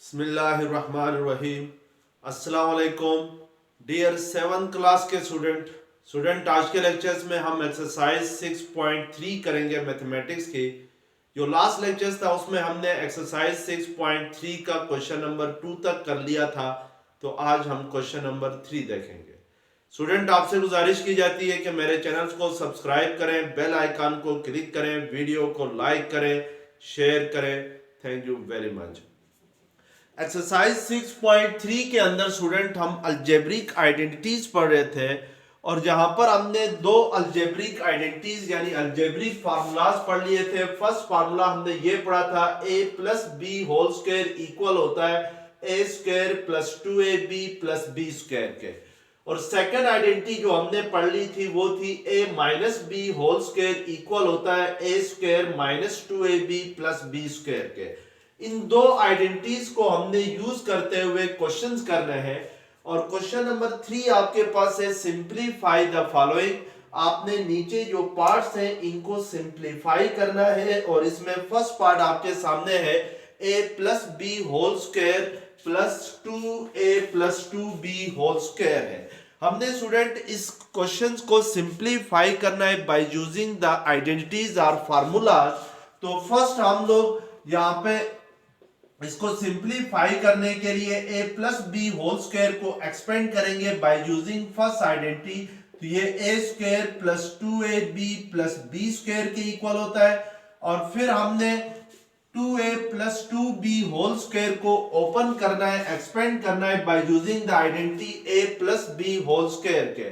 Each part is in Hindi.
बिस्मिल्लाहिर्रहमानिर्रहीम। अस्सलाम वालेकुम डियर 7th क्लास के स्टूडेंट आज के लेक्चर्स में हम एक्सरसाइज 6.3 करेंगे मैथमेटिक्स की। जो लास्ट लेक्चर्स था उसमें हमने एक्सरसाइज 6.3 का क्वेश्चन नंबर 2 तक कर लिया था, तो आज हम क्वेश्चन नंबर 3 देखेंगे। स्टूडेंट आपसे गुजारिश की जाती है कि मेरे चैनल्स को सब्सक्राइब करें, बेल आइकन को क्लिक करें, वीडियो को लाइक करें, शेयर करें। Thank you very much. Exercise 6.3 के अंदर स्टूडेंट हम अलजेब्रिक आइडेंटिटीज पढ़ रहे थे, और जहां पर हमने दो अलजेब्रिक आइडेंटिटीज यानी अलजेब्रिक फार्मूलाज पढ़ लिए थे। फर्स्ट फार्मूला हमने ये पढ़ा था a plus B whole square equal होता है a square plus 2ab plus B square के, और सेकंड आइडेंटिटी जो हमने पढ़ ली थी वो थी a minus B whole square equal होता है a square minus 2ab plus B square के। इन दो आइडेंटिटीज को हमने यूज करते हुए क्वेश्चंस कर रहे हैं, और क्वेश्चन नंबर 3 आपके पास है सिंप्लीफाई द फॉलोइंग। आपने नीचे जो पार्ट्स हैं इनको सिंप्लीफाई करना है, और इसमें फर्स्ट पार्ट आपके सामने है a plus B whole square plus 2a plus 2b whole square है। हमने स्टूडेंट इस क्वेश्चंस को सिंप्लीफाई करना है बाय यूजिंग द आइडेंटिटीज और फार्मूलाज। तो फर्स्ट हम लोग यहाँ पे इसको सिंप्लीफाई करने के लिए a plus B whole square को एक्सपेंड करेंगे बाय यूजिंग फर्स्ट आइडेंटिटी। तो ये a square plus 2ab plus B square के इक्वल होता है, और फिर हमने 2a plus 2b whole square को ओपन करना है, एक्सपेंड करना है by using the identity a plus B whole square के।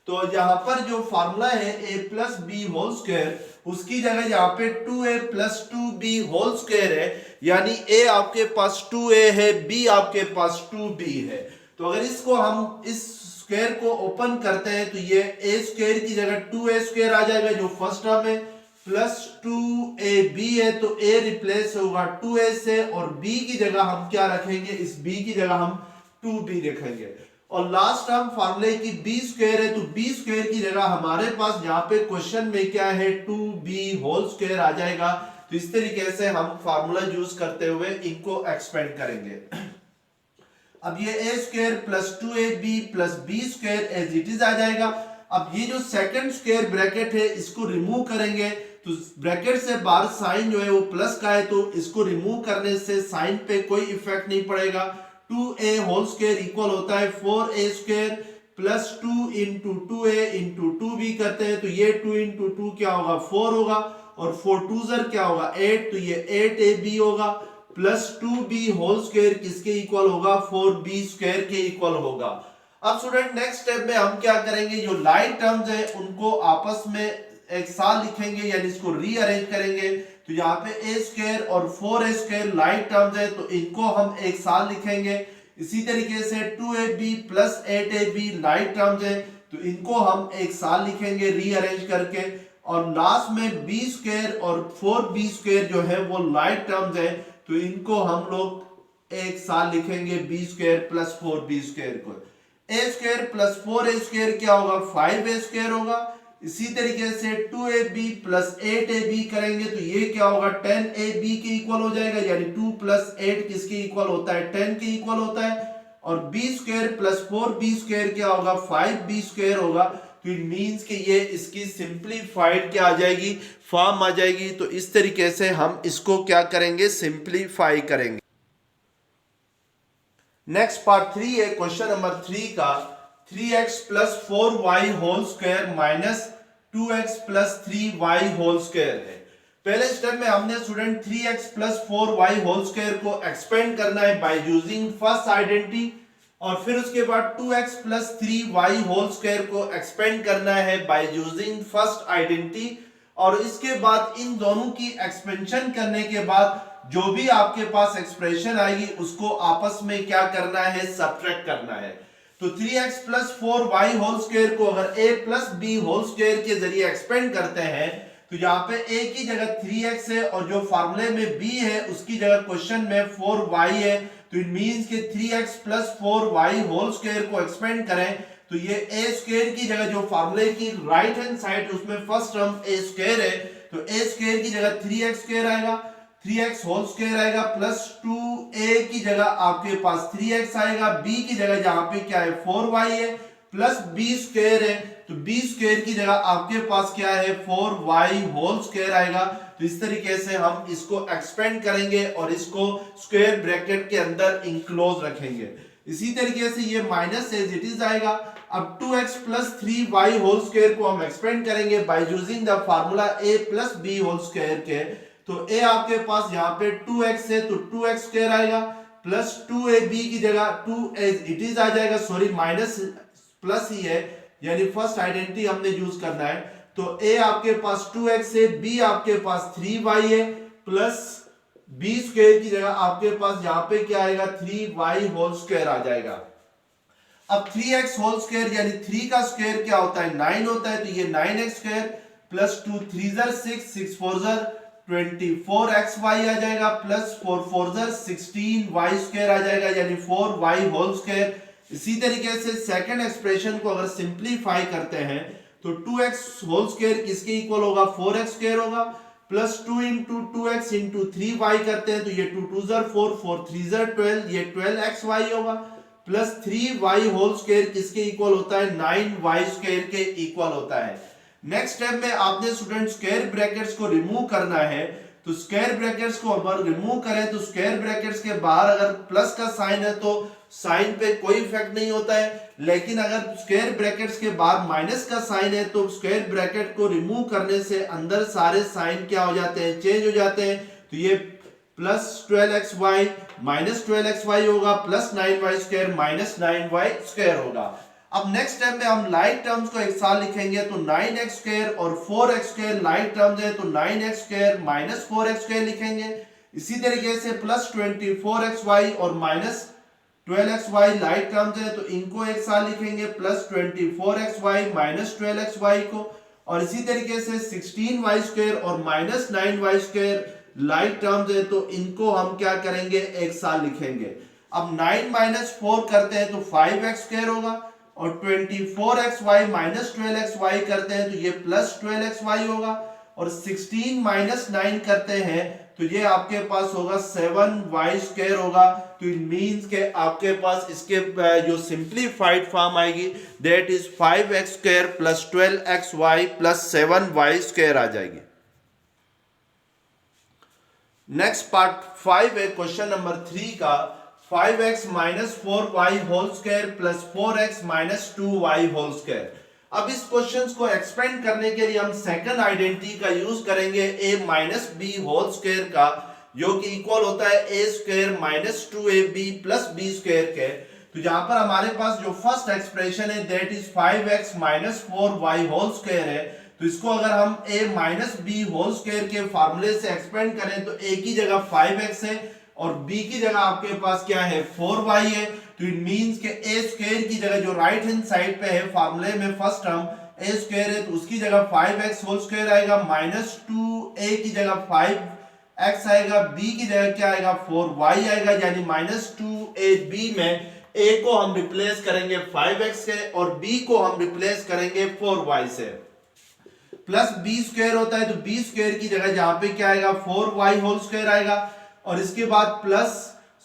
तो यहाँ पर जो फार्मूला है a plus B whole square, उसकी जगह यहाँ पे 2a plus 2b whole square है, यानी a आपके पास 2a है, b आपके पास 2b है। तो अगर इसको हम इस स्क्वायर को ओपन करते हैं तो ये a स्क्वायर की जगह 2a स्क्वायर आ जाएगा जो फर्स्ट टर्म है, प्लस 2ab है तो a रिप्लेस होगा 2a से, और b की जगह हम क्या रखेंगे, इस b की जगह हम 2b रखेंगे। और लास्ट टर्म फार्मूले की b स्क्वायर है, तो b स्क्वायर की जगह हमारे पास यहाँ पे क्वेश्चन में क्या है 2b होल स्क्वायर आ जाएगा। तो इस तरीके से हम फार्मूला यूज करते हुए इनको एक्सपेंड करेंगे। अब ये a square plus 2ab plus B square as it is आ जाएगा। अब ये जो सेकंड स्क्वायर ब्रैकेट है इसको रिमूव करेंगे, तो ब्रैकेट से बाहर साइन जो है वो प्लस का है, तो इसको रिमूव करने से साइन पे कोई इफेक्ट नहीं पड़ेगा। 2a होल स्क्वायर इक्वल होता है 4a square plus 2 into 2a into 2b करते हैं, तो ये 2 इंटू 2 क्या होगा 4 होगा, और 4 2 जर क्या होगा 8, तो ये 8ab होगा, प्लस 2b होल स्क्वायर किसके इक्वल होगा 4b स्क्वायर के इक्वल होगा। अब स्टूडेंट नेक्स्ट स्टेप में हम क्या करेंगे, जो लाइट टर्म्स है उनको आपस में एक साथ लिखेंगे, यानी इसको रीअरेंज करेंगे। तो यहाँ पे a स्क्वायर और 4a स्क्वायर लाइट टर्म्स है, तो इनको हम एक साथ लिखेंगे। इसी तरीके से 2ab plus 8ab light terms है, तो इनको हम एक साथ लिखेंगे रीअरेंज करके। और लास्ट में b स्क्वायर और 4b स्क्वायर जो है वो लाइट टर्म्स है, तो इनको हम लोग एक साथ लिखेंगे b square plus 4b square को। a square plus 4a square क्या होगा 5a स्क्वायर होगा। इसी तरीके से 2ab प्लस 8ab करेंगे तो ये क्या होगा 10ab के इक्वल हो जाएगा, यानी 2 प्लस 8 किसके इक्वल होता है 10 के इक्वल होता है। और b square plus 4b square क्या होगा 5b स्क्वायर होगा। तो इट मींस कि ये इसकी सिंप्लीफाइड क्या आ जाएगी फॉर्म आ जाएगी। तो इस तरीके से हम इसको क्या करेंगे सिंप्लीफाई करेंगे। नेक्स्ट पार्ट 3 है क्वेश्चन नंबर 3 का। 3x plus 4y whole square minus 2x plus 3y whole square है। पहले स्टेप में हमने student 3x plus 4y whole square को एक्सपेंड करना है बाय यूजिंग फर्स्ट आइडेंटिटी, और फिर उसके बाद 2x plus 3y whole square को एक्सपेंड करना है बाय यूजिंग फर्स्ट आइडेंटिटी। और इसके बाद इन दोनों की एक्सपेंशन करने के बाद जो भी आपके पास एक्सप्रेशन आएगी उसको आपस में क्या करना है सब्ट्रैक्ट करना है। तो 3x plus 4y whole square को अगर a plus B whole square के जरिए एक्सपेंड करते हैं, तो यहाँ पे a की जगह 3x है, और जो फार्मूले में b है उसकी जगह क्वेश्चन में 4y है। तो इट मींस कि 3x plus 4y whole square को एक्सपेंड करें तो ये a स्क्वायर की जगह जो फार्मूले की राइट हैंड साइड उसमें फर्स्ट टर्म a स्क्वायर है, तो a स्क्वायर की जगह 3x स्क्वायर आएगा। 3x होल स्क्वायर आएगा प्लस 2a की जगह आपके पास 3x आएगा, b की जगह जहां पे क्या है 4y है प्लस b स्क्वायर है, तो b स्क्वायर की जगह आपके पास क्या है 4y होल स्क्वायर आएगा। तो इस तरीके से हम इसको एक्सपेंड करेंगे और इसको स्क्वायर ब्रैकेट के अंदर इंक्लोज रखेंगे। इसी तरीके से ये माइनस एज इट इज आएगा। अब 2x plus 3y whole square को हम एक्सपेंड करेंगे by using the formula a plus b whole square के। तो a आपके पास यहाँ पे 2x है तो 2x स्क्वायर आएगा प्लस 2ab की जगह 2 एज इट इज आ जाएगा, सॉरी माइनस प्लस ही है, यानी फर्स्ट आइडेंटिटी हमने यूज करना है। तो a आपके पास 2x है, b आपके पास 3y है प्लस b स्क्वायर की जगह आपके पास यहाँ पे क्या आएगा 3y होल स्क्वायर आ जाएगा। अब 3x होल स्क्वायर यानी 3 का स्क्वायर क्या होता है 9 होता है, तो ये 9x स्क्वायर प्लस 2 3 6 6 4 24xy आ जाएगा प्लस 4 4 16y स्क्वायर आ जाएगा यानी 4y होल स्क्वायर। इसी तरीके से सेकंड एक्सप्रेशन को अगर सिंपलीफाई करते हैं तो 2x होल स्क्वायर किसके इक्वल होगा 4x स्क्वायर होगा plus 2 into 2x into 3y करते हैं तो ये 2 2 4 4 3 12 ये 12xy होगा प्लस 3y होल स्क्वायर किसके इक्वल होता है 9y स्क्वायर के इक्वल होता है। नेक्स्ट स्टेप में आपने स्टूडेंट स्क्वायर ब्रैकेट्स को रिमूव करना है। तो स्क्वायर ब्रैकेट्स को अगर रिमूव करें तो स्क्वायर ब्रैकेट्स के बाहर अगर प्लस का साइन है तो साइन पे कोई इफेक्ट नहीं होता है, लेकिन अगर स्क्वायर ब्रैकेट्स के बाहर माइनस का साइन है तो स्क्वायर ब्रैकेट को रिमूव करने से अंदर सारे साइन क्या हो जाते हैं चेंज हो जाते हैं। तो ये प्लस 12xy माइनस 12xy होगा plus 9y square minus 9y square होगा। अब नेक्स्ट स्टेप में हम लाइक टर्म्स को एक साथ लिखेंगे तो 9x स्क्वायर और 4x स्क्वायर लाइक टर्म्स है तो 9x square minus 4x square लिखेंगे। इसी तरीके से प्लस 24xy और माइनस 12xy लाइक टर्म्स है तो इनको एक साथ लिखेंगे प्लस 24xy माइनस 12xy को, और इसी तरीके से 16y स्क्वायर और minus 9y square like terms है तो इनको हम क्या करेंगे एक साथ लिखेंगे। अब 9 माइनस 4 करते हैं तो 5x स्क्वायर होगा और 24xy माइनस 12xy करते हैं तो ये प्लस 12xy होगा और 16 माइनस 9 करते हैं तो ये आपके पास होगा 7y स्क्वायर होगा। तो इट मींस के आपके पास इसके जो सिंपलीफाइड फॉर्म आएगी that is 5x square plus 12xy plus 7y square आ जाएगी। नेक्स्ट पार्ट 5 है क्वेश्चन नंबर 3 का 5x minus 4y whole square plus 4x minus 2y whole square. अब इस क्वेश्चन को एक्सपेंड करने के लिए हम सेकंड आइडेंटिटी का यूज करेंगे a minus b whole square का, जो कि इक्वल होता है a square minus 2ab plus b square के। तो यहाँ पर हमारे पास जो फर्स्ट एक्सप्रेशन है that is 5x minus 4y whole square है, तो इसको अगर हम a minus b whole square के फार्मूले से एक्सपेंड करें तो a की जगह 5x है और b की जगह आपके पास क्या है 4y है। तो इट मींस के a स्क्वायर की जगह जो राइट हैंड साइड पे है फार्मूले में फर्स्ट टर्म a स्क्वायर है तो उसकी जगह 5x होल स्क्वायर आएगा माइनस 2a की जगह 5x आएगा, b की जगह क्या आएगा 4y आएगा, यानी माइनस 2ab में a को हम रिप्लेस करेंगे 5x से और b को हम रिप्लेस करेंगे 4y से। प्लस b स्क्वायर होता है तो b स्क्वायर की जगह जहां पे क्या आएगा 4y होल स्क्वायर आएगा और इसके बाद प्लस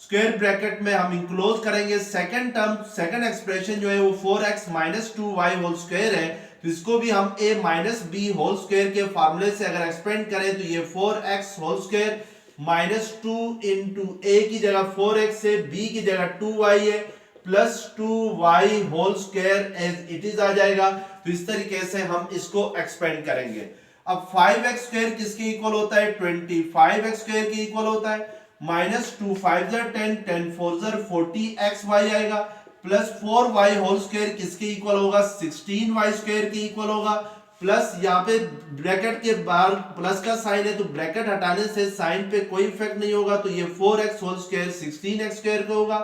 स्क्वायर ब्रैकेट में हम इंक्लोज करेंगे सेकंड टर्म, सेकंड एक्सप्रेशन जो है वो 4x minus 2y whole square है, तो इसको भी हम a minus b whole square के फार्मूले से अगर एक्सपेंड करें तो ये 4x whole square minus 2 into a की जगह 4x है, b की जगह 2y है plus 2y whole square as it is आ जाएगा। तो इस तरीके से हम इसको एक्सपेंड करेंगे। अब 5x स्क्वायर किसके इक्वल होता है 25x स्क्वायर के इक्वल होता है, माइनस 2 5 10 10 4 40xy आएगा प्लस 4y होल स्क्वायर किसके इक्वल होगा 16y स्क्वायर के इक्वल होगा, प्लस यहाँ पे ब्रैकेट के बाहर प्लस का साइन है तो ब्रैकेट हटाने से साइन पे कोई इफेक्ट नहीं होगा तो ये 4x whole square 16x square का होगा,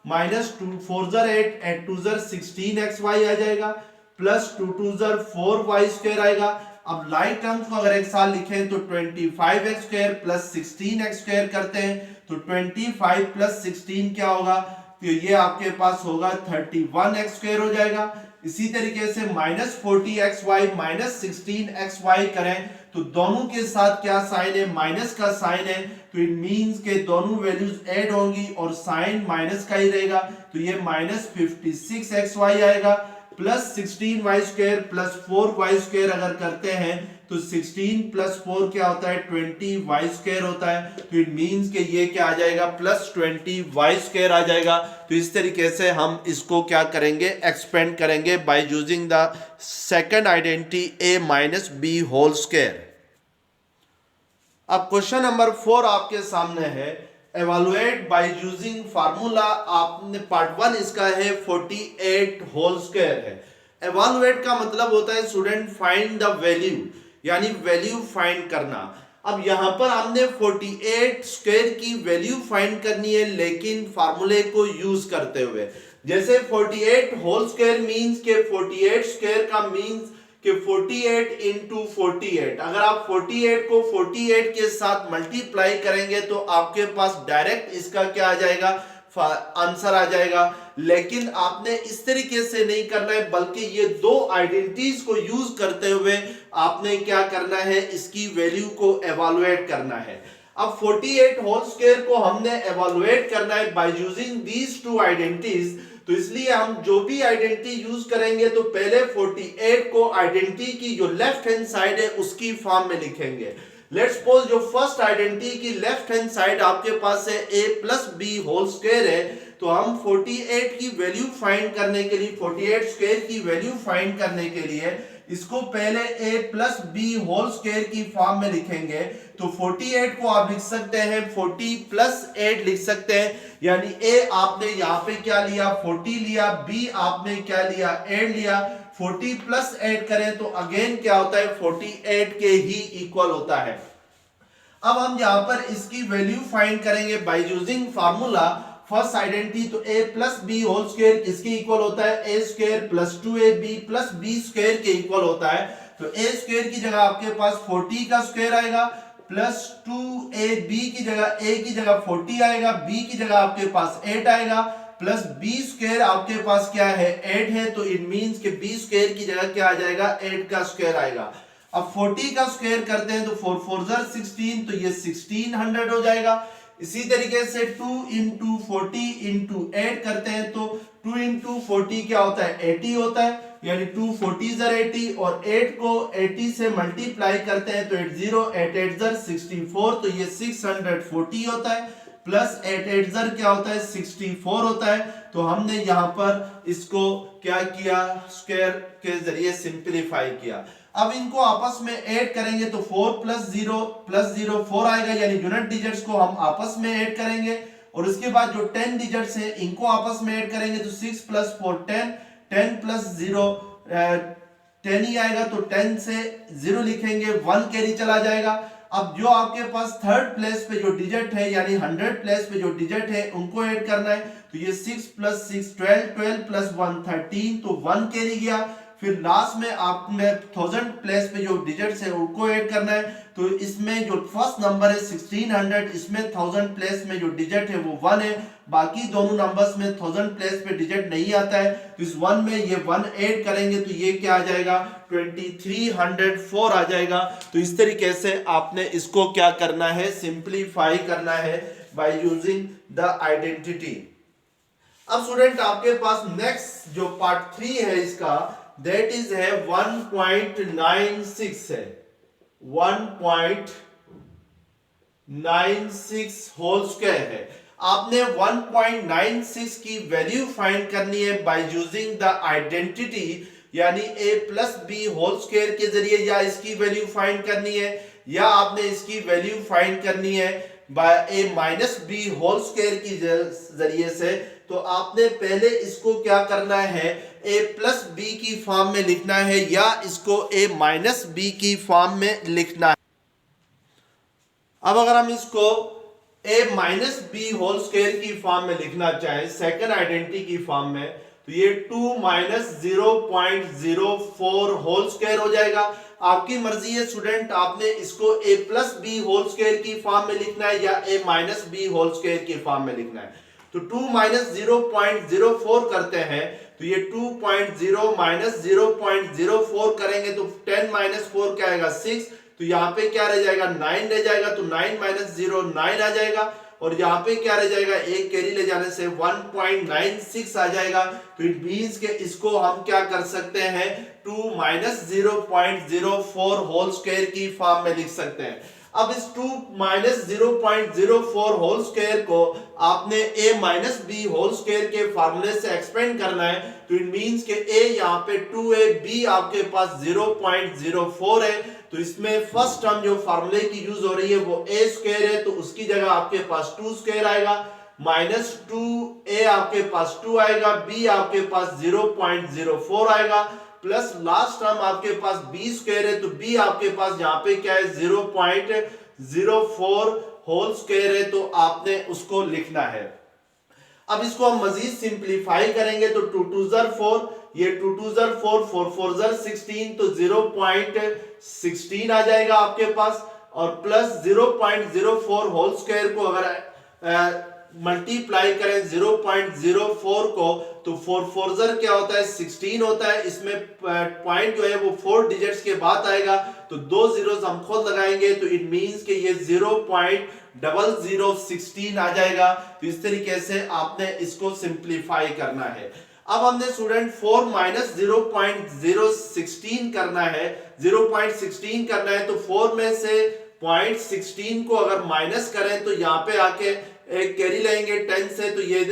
माइनस 2 4 8 8 2 16xy आ जाएगा प्लस 2 2 4y स्क्वायर आएगा। अब लाइक टर्म्स को अगर एक साथ लिखें तो 25x square plus 16x square करते हैं तो 25 प्लस 16 क्या होगा, तो ये आपके पास होगा 31x स्क्वायर हो जाएगा। इसी तरीके से माइनस 40xy माइनस 16xy करें तो दोनों के साथ क्या साइन है, माइनस का साइन है, तो इट मींस के दोनों वैल्यूज ऐड होंगी और साइन माइनस का ही रहेगा, तो ये माइनस 56xy आएगा, प्लस 16y² प्लस 4y² अगर करते हैं तो 16 प्लस 4 क्या होता है, 20y² होता है, तो इट मींस के ये क्या आ जाएगा, प्लस 20y² आ जाएगा। तो इस तरीके से हम इसको क्या करेंगे, एक्सपेंड करेंगे by using the second identity a minus B whole square. अब क्वेश्चन नंबर 4 आपके सामने है, एवेलुएट बाय यूजिंग फार्मूला। आपने पार्ट 1 इसका है 48 होल स्क्वायर है। एवेलुएट का मतलब होता है स्टूडेंट फाइंड द वैल्यू, यानी वैल्यू फाइंड करना। अब यहां पर हमने 48 स्क्वायर की वैल्यू फाइंड करनी है, लेकिन फार्मूले को यूज करते हुए। जैसे 48 होल स्क्वायर मींस के 48 स्क्वायर का मींस कि 48 इंटू 48, अगर आप 48 को 48 के साथ मल्टीप्लाई करेंगे तो आपके पास डायरेक्ट इसका क्या आ जाएगा, आंसर आ जाएगा। लेकिन आपने इस तरीके से नहीं करना है, बल्कि ये दो आइडेंटिटीज को यूज करते हुए आपने क्या करना है, इसकी वैल्यू को एवेलुएट करना है। अब 48 होल स्क्वायर को हमने एवेलुएट करना है by using these two identities, तो इसलिए हम जो भी आइडेंटिटी यूज करेंगे तो पहले 48 को आइडेंटिटी की जो लेफ्ट हैंड साइड है उसकी फॉर्म में लिखेंगे। लेट्स सपोज जो फर्स्ट आइडेंटिटी की लेफ्ट हैंड साइड आपके पास है a plus B whole square है, तो हम 48 की वैल्यू फाइंड करने के लिए, 48 स्क्वायर की वैल्यू फाइंड करने के लिए इसको पहले a plus B whole square की फॉर्म में लिखेंगे। तो 48 को आप लिख सकते हैं 40 प्लस 8 लिख सकते हैं, यानी a आपने यहाँ पे क्या लिया, 40 लिया, b आपने क्या लिया, 8 लिया। 40 प्लस 8 करें तो अगेन क्या होता है, 48 के ही इक्वल होता है। अब हम यहाँ पर इसकी वैल्यू फाइंड करेंगे by using formula first identity. तो a plus B whole square किसके इक्वल होता है, a square plus 2ab plus b square के इक्वल होता है। तो a स्क्वायर की जगह आपके पास 40 का स्क्वायर आएगा, प्लस 2ab की जगह a की जगह 40 आएगा, b की जगह आपके पास 8 आएगा, प्लस b स्क्वायर आपके पास क्या है, 8 है, तो इट मींस कि b स्क्वायर की जगह क्या आ जाएगा, 8 का स्क्वायर आएगा। अब 40 का स्क्वायर करते हैं तो 4 4 16, तो ये 1600 हो जाएगा। इसी तरीके से 2 इंटू 40 इंटू 8 करते हैं तो 2 इंटू 40 क्या होता है, 80 होता है, यानी 2 40 80, और 8 को 80 से मल्टीप्लाई करते हैं तो 8 8 64, तो ये 640 होता है, प्लस 8 8 क्या होता है, 64 होता है। तो हमने यहाँ पर इसको क्या किया, स्क्वायर के जरिए सिंप्लीफाई किया। अब इनको आपस में ऐड करेंगे तो 4 प्लस 0 4 आएगा, यानी यूनिट डिजिट्स को हम आपस में ऐड करेंगे, और उसके बाद जो 10 डिजिट्स है इनको आपस में ऐड करेंगे तो 6 प्लस 4 10, 10 प्लस 0 10 ही आएगा, तो 10 से 0 लिखेंगे, 1 कैरी चला जाएगा। अब जो आपके पास थर्ड प्लेस पे जो डिजिट है, यानी 100 प्लेस पे जो डिजिट है उनको ऐड करना है, तो ये 6 प्लस 6 12, 12 प्लस 1 13, तो 1 कैरी गया। फिर लास्ट में आपने 1000 प्लेस पे जो डिजिट्स है उनको ऐड करना है, तो इसमें जो फर्स्ट नंबर है 1600, इसमें 1000 प्लेस में जो डिजिट है वो 1 है, बाकी दोनों नंबर्स में 1000 प्लेस पे डिजिट नहीं आता है, तो इस 1 में ये 1 ऐड करेंगे तो ये क्या आ जाएगा, 2304 आ जाएगा। तो इस तरीके से आपने इसको क्या करना है, सिंप्लीफाई करना है बाय यूजिंग द आइडेंटिटी। अब स्टूडेंट आपके पास नेक्स्ट जो पार्ट 3 है इसका, दैट इज है 1.96 है, 1.96 होल स्क्वायर है। आपने 1.96 की वैल्यू फाइंड करनी है बाय यूजिंग द आइडेंटिटी, यानी a plus B whole square के जरिए, या इसकी वैल्यू फाइंड करनी है, या आपने इसकी वैल्यू फाइंड करनी है by a minus B whole square की जरिए से। तो आपने पहले इसको क्या करना है, a प्लस बी की फॉर्म में लिखना है, या इसको a माइनस बी की फॉर्म में लिखना है। अब अगर हम इसको a minus B whole square की फॉर्म में लिखना चाहें, सेकंड आइडेंटिटी की फॉर्म में, तो ये 2 माइनस 0.04 होल स्क्वायर हो जाएगा। आपकी मर्जी है स्टूडेंट, आपने इसको a plus B whole square की फॉर्म में लिखना है या a minus B whole square की फॉर्म में लिखना है। तो 2 माइनस 0.04 करते हैं तो ये 2.0 माइनस 0.04 करेंगे तो 10 माइनस 4 क्या आएगा, 6, तो यहाँ पे क्या रह जाएगा 9 रह जाएगा, तो 9 माइनस 0 9 आ जाएगा, और यहाँ पे क्या रह जाएगा एक कैरी ले जाने से 1.96 आ जाएगा। तो इट मींस के इसको हम क्या कर सकते हैं 2 माइनस 0.04 होल स्क्वायर की फॉर्म में लिख सकते हैं। अब इस 2 माइनस 0.04 होल स्क्वायर को आपने a minus B whole square के फार्मूले से एक्सपेंड करना है, तो इट मींस के a यहाँ पे 2ab आपके पास 0.04 है, तो इसमें फर्स्ट टर्म जो फार्मूले की यूज हो रही है वो a स्क्वायर है, तो उसकी जगह आपके पास 2 स्क्वायर आएगा, माइनस 2a आपके पास 2 आएगा, b आपके पास 0.04 आएगा, प्लस लास्ट टर्म आपके पास b स्क्वायर है, तो b आपके पास यहाँ पे क्या है 0.04 होल स्क्वायर है, तो आपने उसको लिखना है। अब इसको हम मजीद सिंप्लीफाई करेंगे तो 2 2 ज़र 4, ये 2 2 ज़र 4, 4 4 ज़र 16, तो 0.16 आ जाएगा आपके पास, और प्लस 0.04 होल स्क्वायर को अगर मल्टीप्लाई करें 0.04 को, तो 4 4 ज़र क्या होता है 16 होता है, इसमें पॉइंट जो है वो 4 डिजिट्स के बाद आएगा, तो 2 जीरोस हम खुद लगाएंगे, तो इट मींस कि ये 0.0016 आ जाएगा। तो इस तरीके से आपने इसको सिंप्लीफाई करना है। अब हमने स्टूडेंट 4 माइनस 0.016 करना है, 0.16 करना है, तो 4 में से 0.16 को अगर माइनस करें तो यहाँ पे आके एक कैरी लेंगे 10 से, तो ये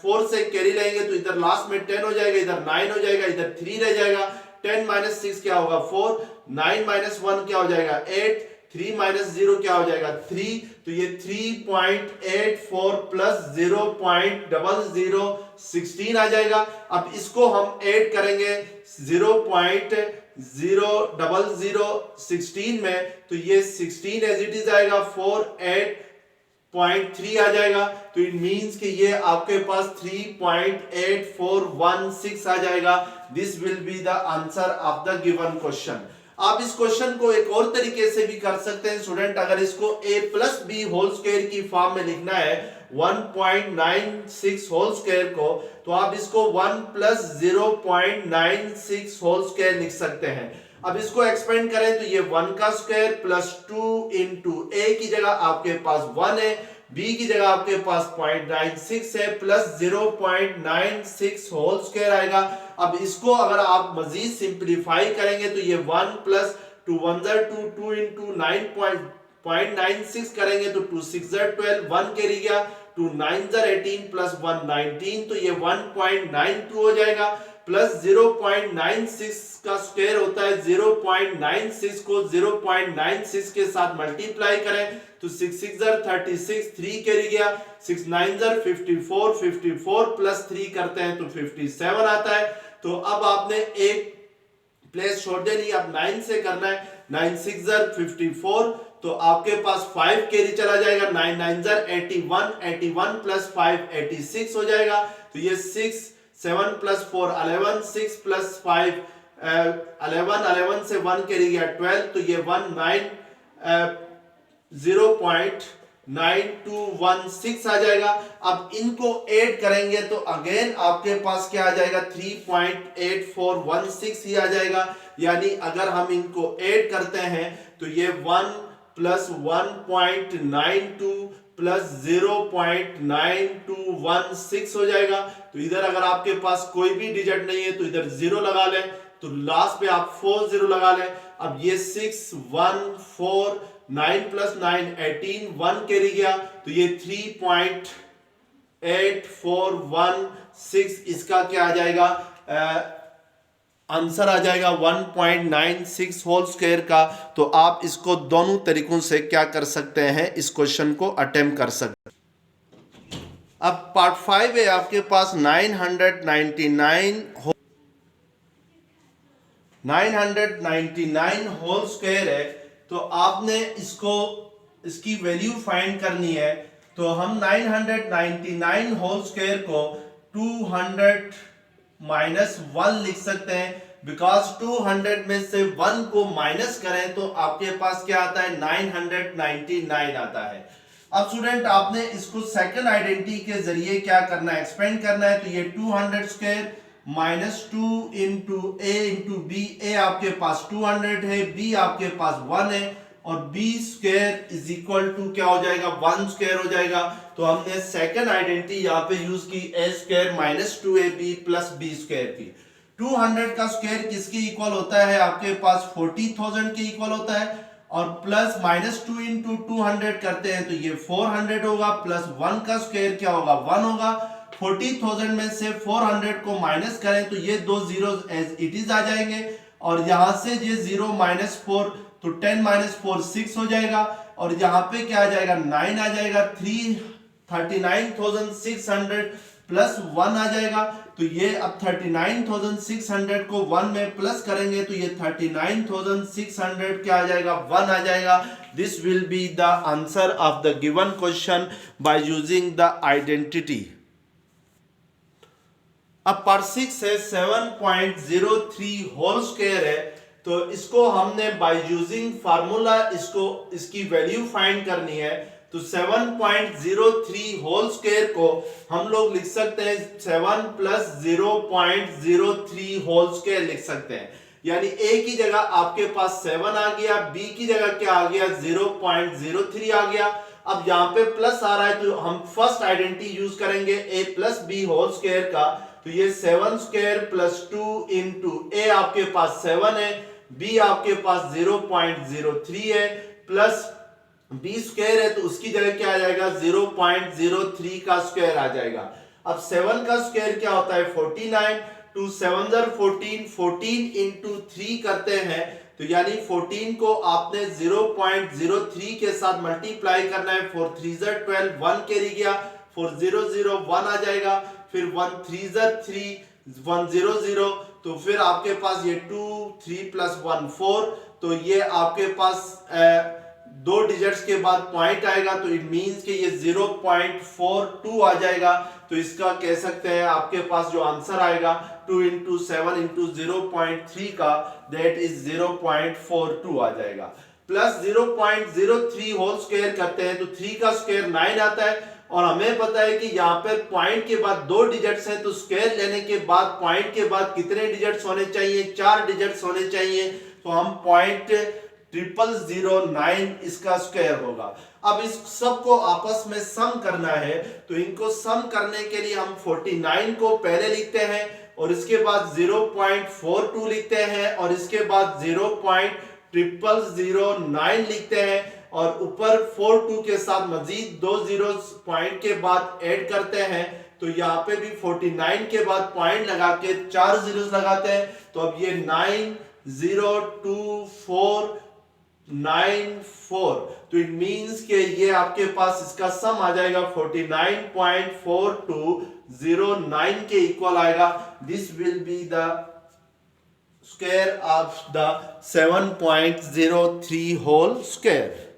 4 से कैरी लेंगे तो इधर लास्ट में 10 हो जाएगा, इधर 9 हो जाएगा, इधर 3 रह जाएगा, 10 माइनस 6 क्या होगा 4, 9 माइनस 1 क्या हो जाएगा 8, 3 माइनस 0 क्या हो जाएगा 3, तो ये 3.84 प्लस 0.0016 आ जाएगा। अब इसको हम ऐड करेंगे 0.00016 में, तो ये 16 एज इट इज आएगा, 4.3 आ जाएगा, तो इट मींस कि ये आपके पास 3.8416 आ जाएगा। This will be the answer of the given question. आप इस क्वेश्चन को एक और तरीके से भी कर सकते हैं स्टूडेंट, अगर इसको a plus B whole square की फॉर्म में लिखना है 1.96 होल स्क्वायर को, तो आप इसको 1 प्लस 0.96 होल स्क्वायर लिख सकते हैं। अब इसको एक्सपेंड करें तो ये 1 का स्क्वायर प्लस 2 इंटू a की जगह आपके पास 1 है, b की जगह आपके पास 0.96 है, प्लस 0.96 होल स्क्वायर आएगा। अब इसको अगर आप मजीद सिंप्लीफाई करेंगे तो ये 1 प्लस 2 1 ज़र 2, 2 इंटू 9.96 करेंगे तो 2 6 ज़र 12, 1 कैरी गया, 2 9 ज़र 18 प्लस 1 19, तो ये 1.92 हो जाएगा, प्लस 0.96 का स्क्वायर होता है 0.96 को 0.96 के साथ मल्टीप्लाई करें तो 6 6 ज़र 36, 3 कैरी गया, 6 9 ज़र 54, 54 प्लस 3 करते हैं तो 57 आता है। तो अब आपने एक प्लेस छोड़ देनी, अब 9 से करना है, 9 6 ज़र 54, तो आपके पास 5 कैरी चला जाएगा, 9 9 ज़र 81, 81 प्लस 5 86 हो जाएगा, तो ये 6 7 प्लस 4 11, 6 प्लस 5 11, 11 से 1 कैरी गया 12, तो ये 0.9216 आ जाएगा। अब इनको ऐड करेंगे तो अगेन आपके पास क्या आ जाएगा 3.8416 ही आ जाएगा, यानी अगर हम इनको ऐड करते हैं तो ये 1 प्लस 1.92 प्लस 0.9216 हो जाएगा। तो इधर अगर आपके पास कोई भी डिजिट नहीं है तो इधर 0 लगा लें, तो लास्ट पे आप 4 0 लगा लें। अब ये 6 1 4 9 प्लस 9 18, 1 कैरी गया, तो ये 3.8416 इसका क्या आ जाएगा आंसर आ जाएगा 1.96 होल स्क्वायर का। तो आप इसको दोनों तरीकों से क्या कर सकते हैं, इस क्वेश्चन को अटेम्प्ट कर सकते हैं। अब पार्ट 5 है आपके पास 999 होल स्क्वायर है, तो आपने इसकी वैल्यू फाइंड करनी है। तो हम 999 होल स्क्वायर को 200 माइनस 1 लिख सकते हैं, बिकॉज 200 में से 1 को माइनस करें तो आपके पास क्या आता है 999 आता है। अब स्टूडेंट आपने इसको सेकंड आइडेंटिटी के जरिए क्या करना है, एक्सपेंड करना है। तो ये 200 square -2 into a into B. ए आपके पास 200 है, बी आपके पास 1 है, और B square is equal to क्या हो जाएगा, 1 स्क्वायर हो जाएगा। तो हमने सेकंड आइडेंटिटी यहाँ पे यूज की, A square -2ab plus B square की। 200 का स्क्वायर किसके इक्वल होता है, आपके पास 40,000 के इक्वल होता है, और प्लस -2 इंटू 200 करते हैं तो ये 400 होगा, प्लस 1 का स्क्वायर क्या होगा, 1 होगा। 40,000 में से 400 को माइनस करें तो ये दो जीरो एज इट इज आ जाएंगे, और यहां से ये 0 -4 तो 10 -4 6 हो जाएगा, और यहाँ पे क्या आ जाएगा, 9 आ जाएगा। 39,600 प्लस 1 आ जाएगा, तो ये अब 39,600 को 1 में प्लस करेंगे तो ये 39,600 क्या आ जाएगा, 1 आ जाएगा। This will be the answer of the given question by using the identity. अब पार्ट 6 है 7.03 होल स्क्वायर है, तो इसको हमने बाय यूजिंग फार्मूला इसकी वैल्यू फाइंड करनी है। तो 7.03 होल स्क्वायर को हम लोग लिख सकते हैं 7 प्लस 0.03 होल स्क्वायर लिख सकते हैं, यानी a की जगह आपके पास 7 आ गया, b की जगह क्या आ गया, 0.03 आ गया। अब यहाँ पे प्लस आ रहा है तो हम फर्स्ट आइडेंटिटी यूज करेंगे a plus B whole square का, तो ये 7 स्क्वायर प्लस 2 इंटू a आपके पास 7 है, b आपके पास 0.03 है, प्लस b स्क्वायर है तो उसकी जगह क्या आ जाएगा, 0.03 का स्क्वायर आ जाएगा। अब 7 का स्क्वायर क्या होता है, 49, 2 7 14, 14 इंटू 3 करते हैं तो यानी 14 को आपने 0.03 के साथ मल्टीप्लाई करना है, 4 3 12, 1 कैरी गया, 4 0 0 1 आ जाएगा, फिर 1 3 3 1 0 0, तो फिर आपके पास ये 2 3 प्लस 1 4, तो ये आपके पास दो डिजिट्स के बाद पॉइंट आएगा, तो इट मींस कि ये 0.42 आ जाएगा। तो इसका कह सकते हैं आपके पास जो आंसर आएगा 2 इंटू 7 इंटू 0.3 का, दैट इज 0.42 आ जाएगा। प्लस 0.03 होल स्क्वायर करते हैं तो 3 का स्क्वायर 9 आता है, और हमें पता है कि यहाँ पे पॉइंट के बाद दो डिजिट्स हैं, तो स्क्वायर लेने के बाद पॉइंट के बाद कितने डिजिट्स होने चाहिए, 4 डिजिट्स होने चाहिए। तो हम पॉइंट 0009 इसका स्क्वायर होगा। अब इस सब को आपस में सम करना है, तो इनको सम करने के लिए हम 49 को पहले लिखते हैं, और इसके बाद 0.42 लिखते हैं, और इसके बाद 0.0009 लिखते हैं, और ऊपर 42 के साथ मजीद दो जीरो पॉइंट के बाद ऐड करते हैं, तो यहाँ पे भी 49 के बाद पॉइंट लगा के 4 जीरोस लगाते हैं, तो अब ये 902494, तो इट मींस कि ये आपके पास इसका सम आ जाएगा 49.4209 के इक्वल आएगा। This will be the square of the 7.03 whole square.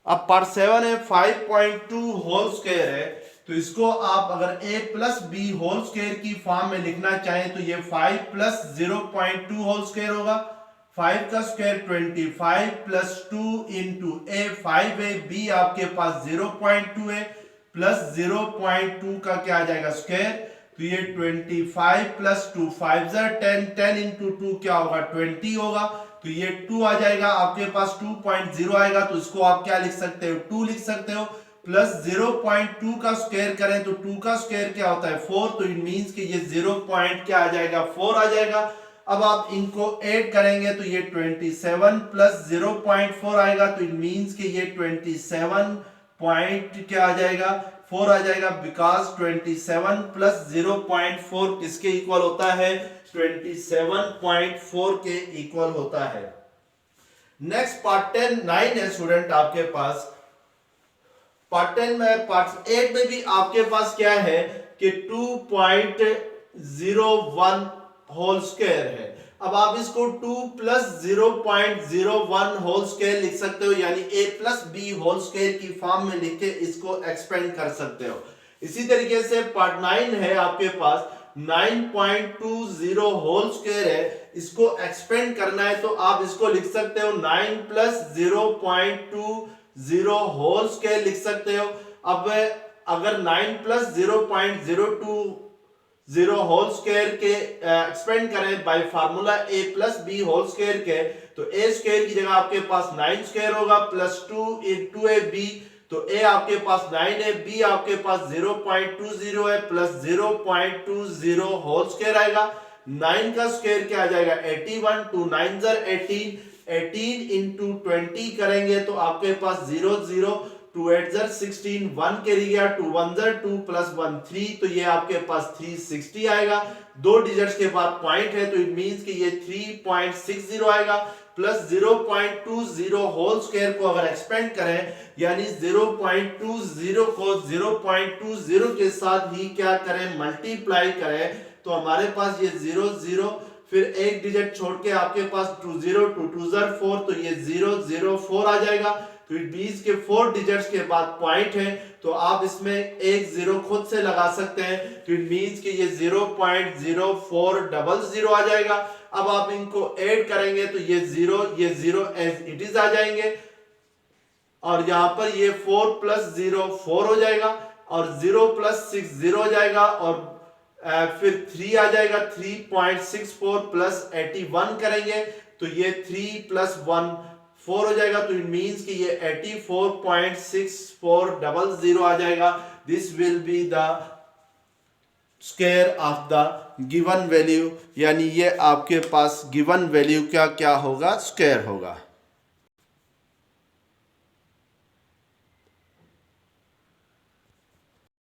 अब पार्ट 7 है 5.2 होल स्क्वायर है, तो इसको आप अगर a plus B whole square की फॉर्म में लिखना चाहें तो ये 5 प्लस 0.2 होल स्क्वायर होगा। 5 का स्क्वायर 25 प्लस 2 इंटू ए 5 है, बी आपके पास 0.2 है, प्लस 0.2 का क्या आ जाएगा स्क्वायर, तो ये 25 प्लस 2 5 10, 10 इंटू 2 क्या होगा 20 होगा, तो ये 2 आ जाएगा आपके पास, 2.0 आएगा, तो इसको आप क्या लिख सकते हो 2 लिख सकते हो, प्लस 0.2 का स्क्वायर करें तो 2 का स्क्वायर क्या होता है 4, तो इट मींस कि ये 0 पॉइंट क्या आ जाएगा 4 आ जाएगा। अब आप इनको ऐड करेंगे तो ये 27 प्लस 0.4 आएगा, तो इट मींस कि ये 27 पॉइंट क्या आ जाएगा 4 आ जाएगा, बिकॉज 27 प्लस 0.4 किसके इक्वल होता है 27.4 के इक्वल होता है। नेक्स्ट पार्ट 9 है स्टूडेंट आपके पास। पार्ट 10 में पार्ट 8 में भी आपके पास क्या है कि 2.01 होल स्क्वायर है। अब आप इसको 2 प्लस 0.01 होल स्क्वायर लिख सकते हो, यानी a plus B whole square की फॉर्म में लिख के इसको एक्सपेंड कर सकते हो। इसी तरीके से पार्ट 9 है आपके पास 9.20 होल स्क्वायर है, इसको एक्सपेंड करना है तो आप इसको लिख सकते हो 9 प्लस 0.20 होल स्क्वायर लिख सकते हो। अब अगर 9 प्लस 0.02 जीरो होल स्क्वायर के एक्सपेंड करें by formula A plus B whole square के, तो ए स्क्वायर की जगह आपके पास 9 स्क्वायर होगा प्लस 2 इंटू ए बी, तो ए आपके पास 9 है, बी आपके पास 0.20 है प्लस 0.20 होल स्क्वायर आएगा। 9 का स्क्वायर क्या आ जाएगा 81, 2 9 18, 18 इंटू 20 करेंगे तो आपके पास 0 0, 2 8 16, 1 कैरी गया, 2 1 2 प्लस 1 3, तो ये आपके पास 360 आएगा। दो डिजिट्स के बाद पॉइंट है तो इट मींस कि ये 3.60 आएगा प्लस 0.20 होल स्क्वायर को अगर एक्सपेंड करें यानी 0.20 को 0.20 के साथ ही क्या करें मल्टीप्लाई करें, तो हमारे पास ये 0 0, फिर एक डिजिट छोड़ के आपके पास 2 0, 2 2 4, तो ये 0 0 4 आ जाएगा। तो 20 के 4 डिजिट्स के बाद पॉइंट है तो आप इसमें एक जीरो खुद से लगा सकते हैं, तो इट मींस कि ये 0.0400 आ जाएगा। अब आप इनको ऐड करेंगे तो ये जीरो एज इट इज आ जाएंगे और यहां पर ये 4 प्लस 0 4 हो जाएगा और 0 प्लस 6 0 हो जाएगा और फिर 3 आ जाएगा 3.64 प्लस 81 करेंगे तो ये 3 प्लस 1 4 हो जाएगा, तो इट मींस कि ये 84.6400 आ जाएगा। This will be the square of the given value, यानी ये आपके पास गिवन वैल्यू क्या क्या होगा स्क्वायर होगा।